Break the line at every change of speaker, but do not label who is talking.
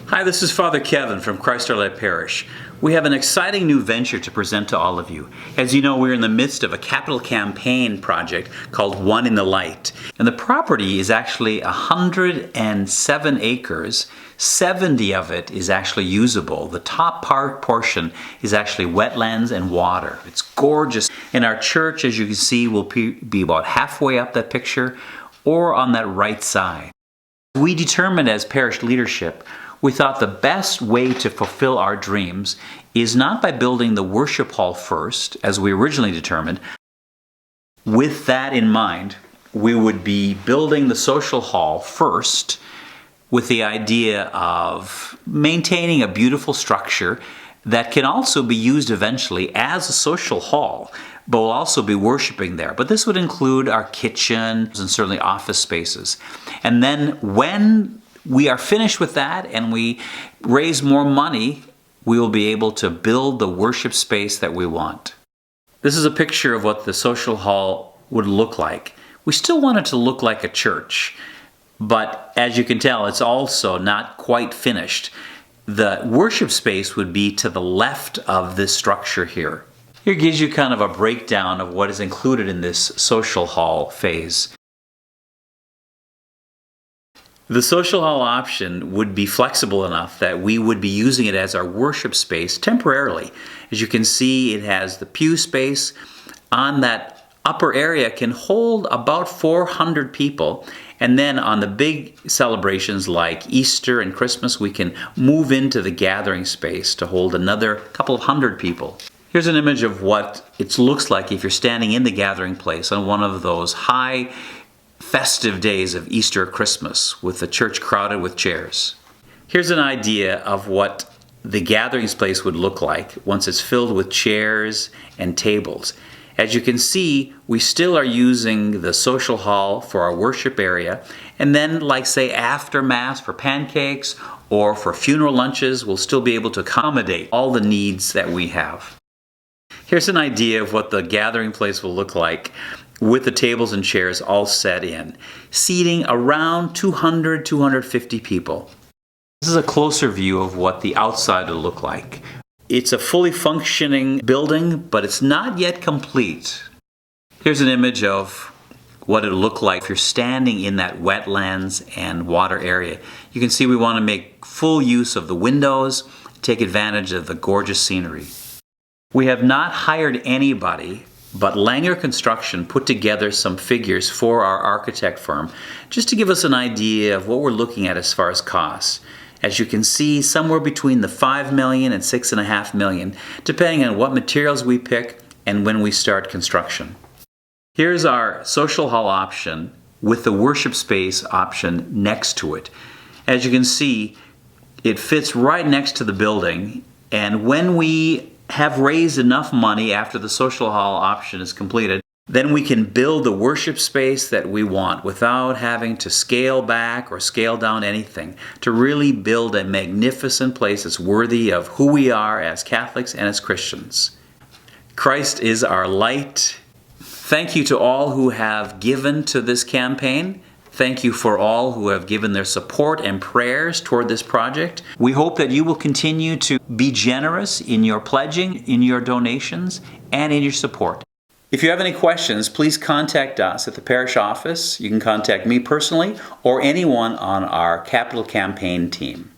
Hi, this is Father Kevin from Christ Our Light Parish. We have an exciting new venture to present to all of you. As you know, we're in the midst of a capital campaign project called One in the Light. And the property is actually 107 acres. 70 of it is actually usable. The top portion is actually wetlands and water. It's gorgeous. And our church, as you can see, will be about halfway up that picture or on that right side. We determined as parish leadership, we thought the best way to fulfill our dreams is not by building the worship hall first, as we originally determined. With that in mind, we would be building the social hall first with the idea of maintaining a beautiful structure that can also be used eventually as a social hall, but we'll also be worshiping there. But this would include our kitchen and certainly office spaces. And then when we are finished with that and we raise more money, we will be able to build the worship space that we want. This is a picture of what the social hall would look like. We still want it to look like a church, but as you can tell, it's also not quite finished. The worship space would be to the left of this structure here. Here gives you kind of a breakdown of what is included in this social hall phase. The social hall option would be flexible enough that we would be using it as our worship space temporarily. As you can see, it has the pew space. On that upper area can hold about 400 people. And then on the big celebrations like Easter and Christmas, we can move into the gathering space to hold another couple of hundred people. Here's an image of what it looks like if you're standing in the gathering place on one of those high festive days of Easter or Christmas with the church crowded with chairs. Here's an idea of what the gathering place would look like once it's filled with chairs and tables. As you can see, we still are using the social hall for our worship area, and then like say after Mass for pancakes or for funeral lunches, we'll still be able to accommodate all the needs that we have. Here's an idea of what the gathering place will look like with the tables and chairs all set in, seating around 200, 250 people. This is a closer view of what the outside will look like. It's a fully functioning building, but it's not yet complete. Here's an image of what it'll look like if you're standing in that wetlands and water area. You can see we want to make full use of the windows, take advantage of the gorgeous scenery. We have not hired anybody, but Langer Construction put together some figures for our architect firm just to give us an idea of what we're looking at as far as costs. As you can see, somewhere between the $5 million and $6.5 million, depending on what materials we pick and when we start construction. Here's our social hall option with the worship space option next to it. As you can see, it fits right next to the building, and when we have raised enough money after the social hall option is completed, then we can build the worship space that we want without having to scale back or scale down anything, to really build a magnificent place that's worthy of who we are as Catholics and as Christians. Christ is our light. Thank you to all who have given to this campaign. Thank you for all who have given their support and prayers toward this project. We hope that you will continue to be generous in your pledging, in your donations, and in your support. If you have any questions, please contact us at the parish office. You can contact me personally or anyone on our capital campaign team.